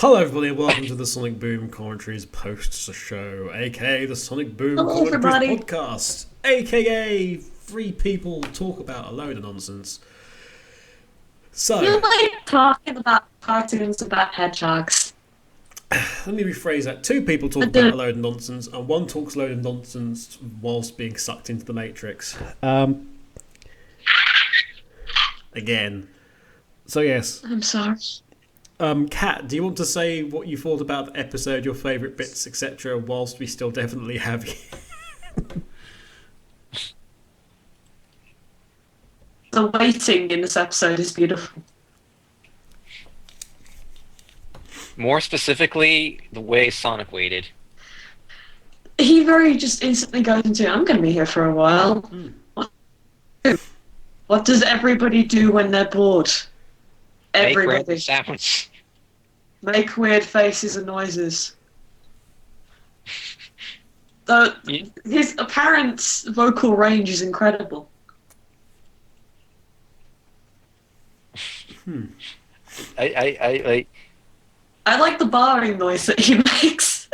Hello, everybody, and welcome to the Sonic Boom Commentaries post-show, aka the Sonic Boom Hello, Commentaries everybody. podcast, aka three people talk about a load of nonsense. So, You like talking about cartoons about hedgehogs. let me rephrase that. Two people talk I about a did. load of nonsense, and one talks a load of nonsense whilst being sucked into the Matrix. Again. So, yes. I'm sorry. Kat, do you want to say what you thought about the episode, your favourite bits, etc., whilst we still definitely have you? The waiting in this episode is beautiful. More specifically, the way Sonic waited. He very just instantly goes into, I'm going to be here for a while. What does everybody do when they're bored? Make random Everybody. sounds. Make weird faces and noises. Yeah. His apparent vocal range is incredible. I I like the barring noise that he makes.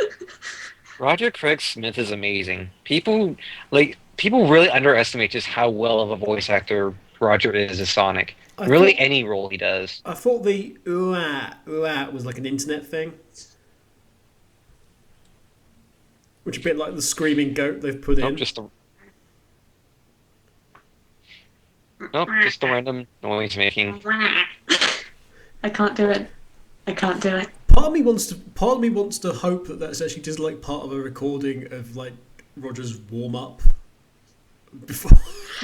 Roger Craig Smith is amazing. People really underestimate just how well of a voice actor Roger is as Sonic. I Really, thought- any role he does. I thought the ooh-ah was like an internet thing. Which a bit like the screaming goat they've put in. Just a random noise making. I can't do it. I can't do it. Part of me wants to hope that that's actually just like part of a recording of like Roger's warm up before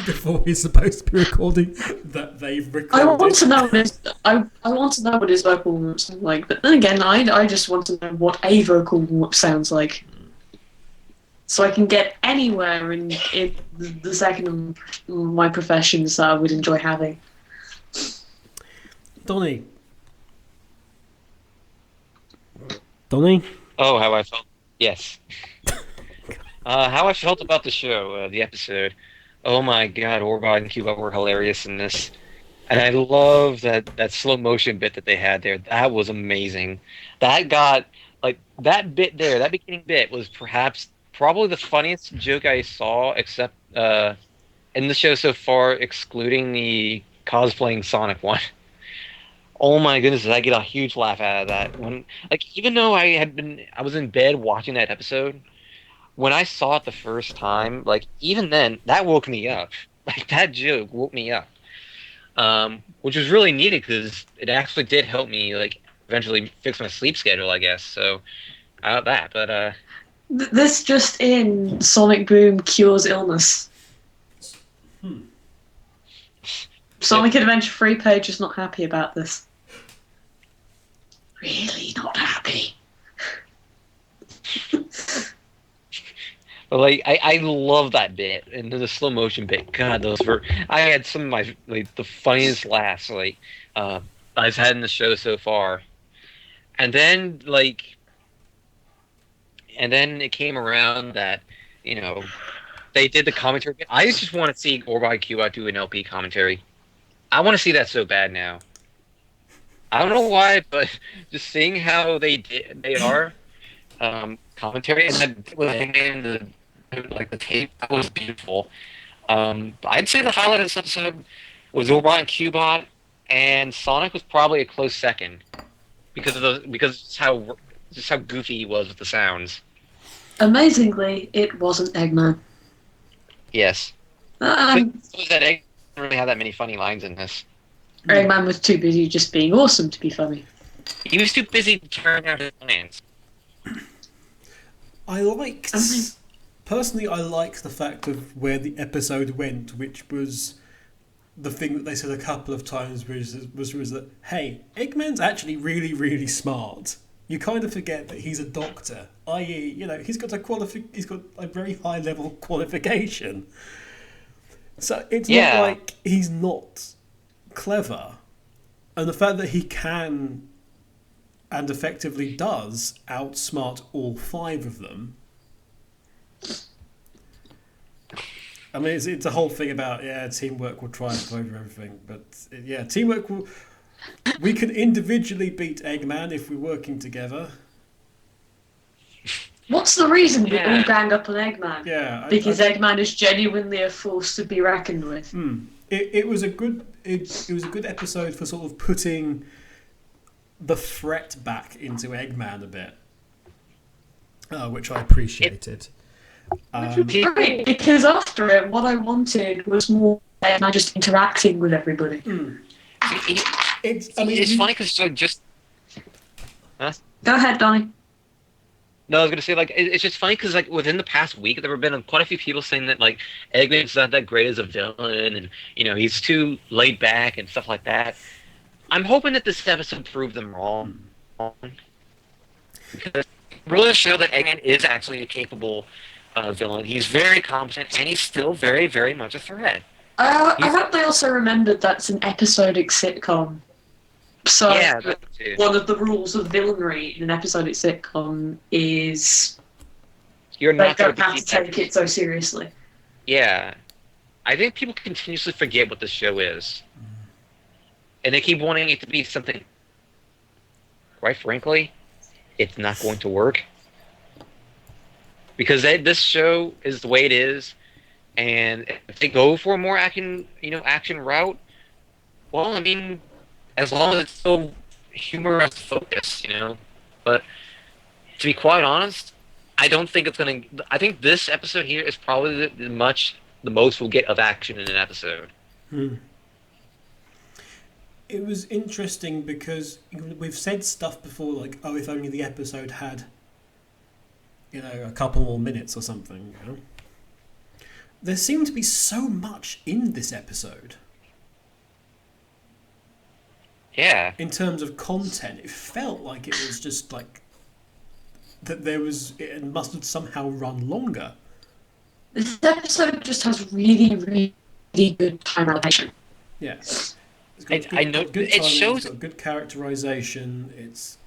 before he's supposed to be recording that they've recorded. I want to know what his I want to know what his vocal warm-up sounds like, but then again, I just want to know what a vocal warm-up sounds like, so I can get anywhere in the second of my professions that I would enjoy having. Donnie. Donnie? Oh, how I felt. Yes. How I felt about the show, the episode. Oh my god, Orbot and Cuba were hilarious in this. And I love that slow motion bit that they had there. That was amazing. That got, that bit there, that beginning bit was probably the funniest joke I saw, except, in the show so far, excluding the cosplaying Sonic one. Oh my goodness, did I get a huge laugh out of that. Even though I was in bed watching that episode, when I saw it the first time, even then, that woke me up. That joke woke me up. Which was really needed because it actually did help me, eventually fix my sleep schedule, I guess. So, out of that, but, This just in: Sonic Boom cures illness. Sonic Adventure free page is not happy about this. Really not happy. But I love that bit and the slow motion bit. God, I had some of my the funniest laughs I've had in the show so far. And then it came around that they did the commentary. I just want to see Orbot Q do an LP commentary. I want to see that so bad now. I don't know why, but just seeing how they are commentary and then with Eggman, the tape, that was beautiful. I'd say the highlight of this episode was Orbot and Cubot, and Sonic was probably a close second because just how goofy he was with the sounds. Amazingly, it wasn't Eggman. Yes, Um, but that Eggman didn't really have that many funny lines in this. Eggman was too busy just being awesome to be funny. He was too busy carrying out his plans. Personally, I liked the fact of where the episode went, which was the thing that they said a couple of times was that, hey, Eggman's actually really, really smart. You kind of forget that he's a doctor, i.e., he's got a very high level qualification. So it's not like he's not clever, and the fact that he can and effectively does outsmart all five of them. I mean, it's a whole thing about teamwork will triumph over everything, but teamwork will. We can individually beat Eggman if we're working together. What's the reason we Yeah. all gang up on Eggman? Yeah, Because Eggman is genuinely a force to be reckoned with. it was a good it was a good episode for sort of putting the threat back into Eggman a bit, which I appreciated. Which was great, because after it, what I wanted was more Eggman just interacting with everybody. It's funny because just. Huh? Go ahead, Donnie. No, I was gonna say it's just funny because within the past week there have been quite a few people saying that Eggman's not that great as a villain and he's too laid back and stuff like that. I'm hoping that this episode proved them wrong. Because it really showed that Eggman is actually a capable villain. He's very competent and he's still very, very much a threat. I hope they also remembered that's an episodic sitcom. So Yeah, that too. one of the rules of villainy in an episodic sitcom is You're they not going don't have to take it so seriously. Yeah. I think people continuously forget what the show is. And they keep wanting it to be something. Quite frankly, it's not going to work. Because this show is the way it is. And if they go for a more action route, well, I mean, as long as it's still humorous focus, But to be quite honest, I don't think it's going to. I think this episode here is probably the most we'll get of action in an episode. It was interesting because we've said stuff before, like, oh, if only the episode had, a couple more minutes or something. There seemed to be so much in this episode. Yeah. In terms of content, it felt like it was just like that it must have somehow run longer. This episode just has really, really good time allocation. Yeah. I know good it timing, shows it's got good characterization. It's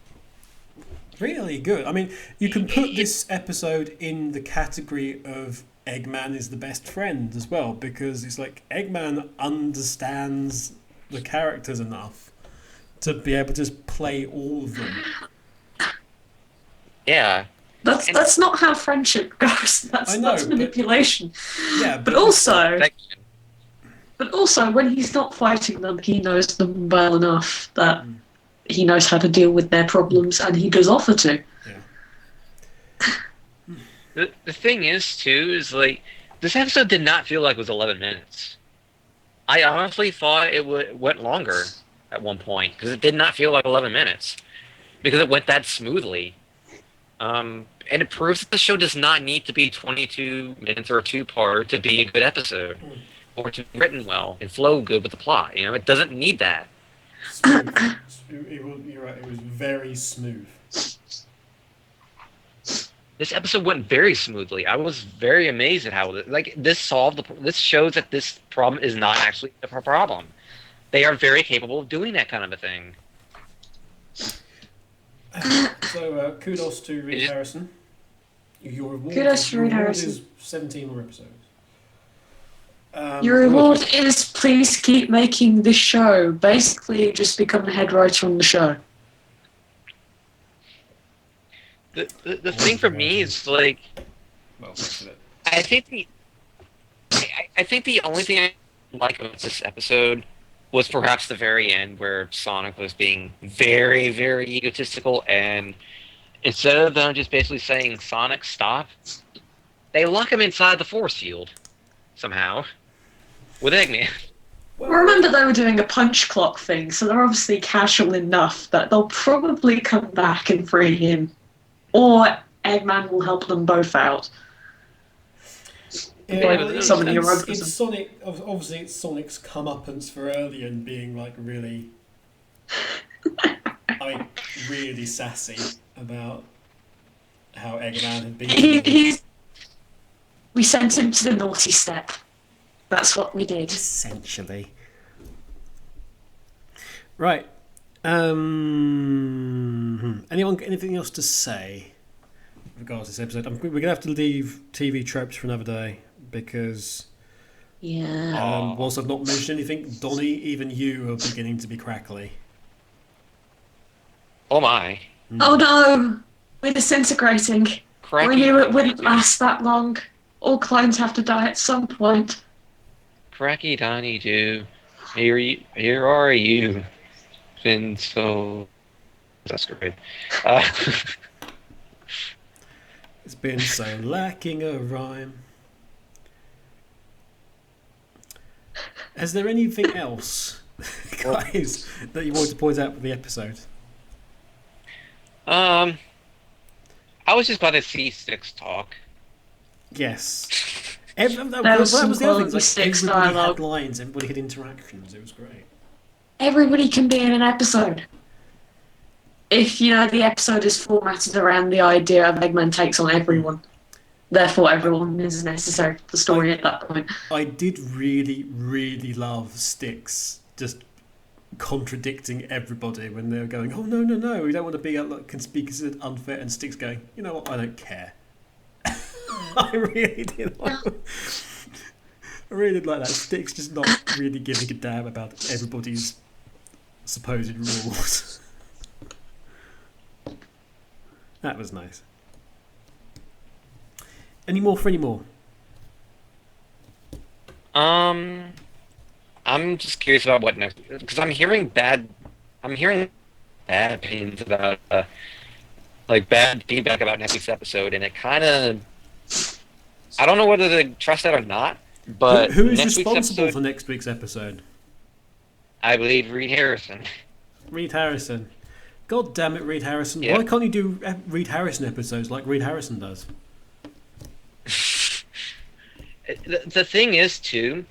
really good. I mean, you can put this episode in the category of Eggman is the best friend as well, because it's like Eggman understands the characters enough to be able to just play all of them. Yeah. That's not how friendship goes. That's manipulation. But also when he's not fighting them, he knows them well enough that he knows how to deal with their problems, and he does offer to. Yeah. The thing is, too, is this episode did not feel like it was 11 minutes. I honestly thought it went longer at one point, because it did not feel like 11 minutes. Because it went that smoothly. And it proves that the show does not need to be 22 minutes or a two-parter to be a good episode. Or to be written well and flow good with the plot. It doesn't need that. Smooth. You're right, it was very smooth. This episode went very smoothly. I was very amazed at how this solved this shows that this problem is not actually a problem. They are very capable of doing that kind of a thing. So kudos to Reed Harrison. Your reward, kudos to Reed Harrison. Is 17 more episodes. Your reward is please keep making this show. Basically, just become the head writer on the show. The thing for me is I think the only thing I like about this episode was perhaps the very end where Sonic was being very, very egotistical, and instead of them just basically saying Sonic stop, they lock him inside the force field somehow with Eggman. Well, remember they were doing a punch clock thing, so they're obviously casual enough that they'll probably come back and free him. Or Eggman will help them both out. Yeah, it's Sonic. Obviously, it's Sonic's comeuppance for earlier and being really, really sassy about how Eggman had been. We sent him to the naughty step. That's what we did. Essentially. Right. Anyone got anything else to say with regards to this episode? We're going to have to leave TV tropes for another day because whilst I've not mentioned anything, Donnie, even you are beginning to be crackly. Oh my. Oh no! We're disintegrating. We Cracky knew it Donnie wouldn't do. last that long. All clones have to die at some point. Cracky Donnie do. Here are you. Been so. That's great. Uh, It's been so lacking a rhyme. Is there anything else, guys, that you want to point out with the episode? um, I was just about to see Six talk. Yes. There was That some was the other thing. quality Like, Six everybody had dialogue. lines, everybody had interactions. It was great. Everybody can be in an episode. If, the episode is formatted around the idea of Eggman takes on everyone. Therefore, everyone is necessary for the story at that point. I did really, really love Styx just contradicting everybody when they were going, "Oh no, we don't want to be can speak considered unfair," and Styx going, "You know what? I don't care." I really did. I really did like that. Styx just not really giving a damn about everybody's supposed rules. That was nice. Any more for any more? I'm just curious about what next because I'm hearing bad opinions about like bad feedback about next week's episode, and it kind of I don't know whether to trust that or not. But Who is next week's responsible episode, for next week's episode? I believe Reed Harrison. Reed Harrison. God damn it, Reed Harrison. Yep. Why can't you do Reed Harrison episodes like Reed Harrison does? The thing is too,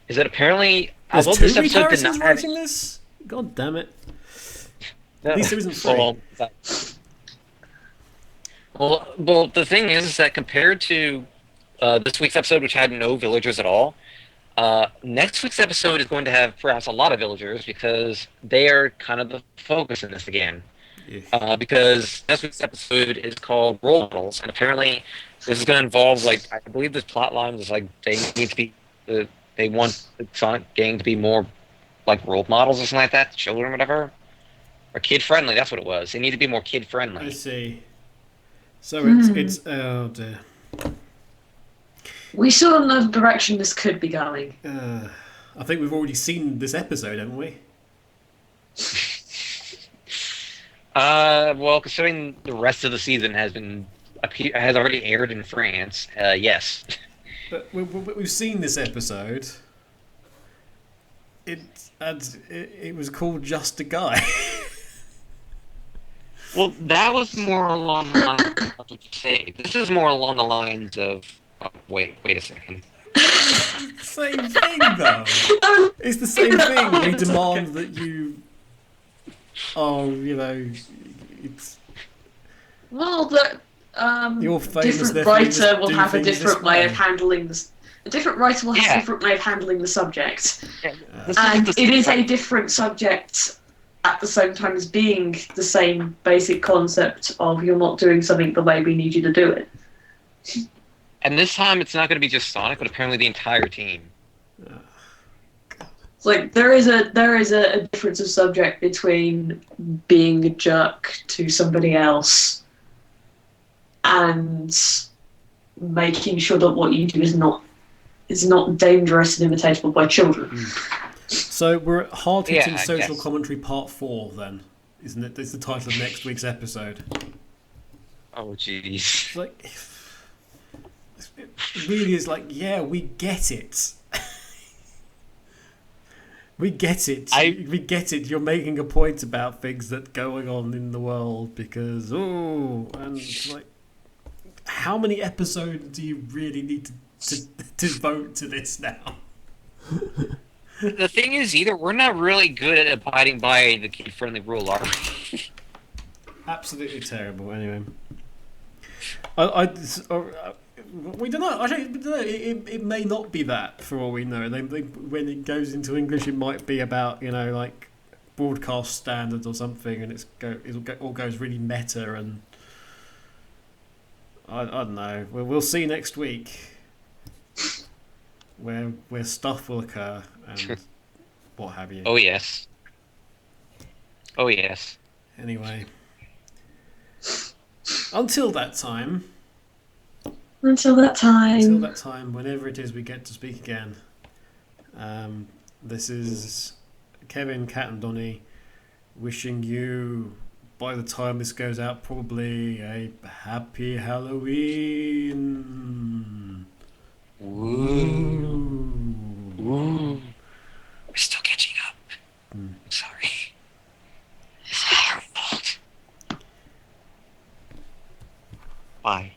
is that apparently There's although two this Reed episode did Harrisons not have writing this? God damn it. No. At least there isn't three. Well, the thing is that compared to this week's episode, which had no villagers at all, next week's episode is going to have perhaps a lot of villagers because they are kind of the focus in this again. Yeah. Because next week's episode is called Role Models, and apparently this is going to involve, like, I believe this plot line is like they need to be, they want the Sonic gang to be more like role models or something like that, to children or whatever, or kid friendly. That's what it was. They need to be more kid I friendly. see. So it's oh dear. We saw in the direction this could be going. I think we've already seen this episode, haven't we? Well, considering the rest of the season has already aired in France, yes. But we've seen this episode. It was called Just a Guy. Well, that was more along the lines of what you say. This is more along the lines of. Oh, wait a second. Same thing, though. It's the same thing. We demand that you. Oh, it's. Well, the You're famous, different therefore you writer just will do have a things this different way of way. handling this. A different writer will have Yeah. a different way of handling the subject, This and is it is a different subject at the same time as being the same basic concept of you're not doing something the way we need you to do it. And this time it's not going to be just Sonic, but apparently the entire team. It's like there is a difference of subject between being a jerk to somebody else and making sure that what you do is not dangerous and imitatable by children. So we're at hard-hitting Yeah, I social guess. commentary part 4, then, isn't it? That's the title of next week's episode. Oh, jeez. It's like, it really is like, yeah, we get it. We get it. We get it. You're making a point about things that going on in the world because and it's like, how many episodes do you really need to devote to this now? The thing is, either we're not really good at abiding by the kid-friendly rule, are we? Absolutely terrible. Anyway, we don't know. Actually, we don't know. It may not be that for all we know. When it goes into English, it might be about like broadcast standards or something, and it all goes really meta, and I don't know. We'll see next week where stuff will occur and what have you. Oh, yes. Oh, yes. Anyway. Until that time, Until that whenever it is we get to speak again, this is Kevin, Kat, and Donnie wishing you, by the time this goes out, probably a happy Halloween. Woo. Woo. We're still catching up. Sorry. It's not our fault. Bye.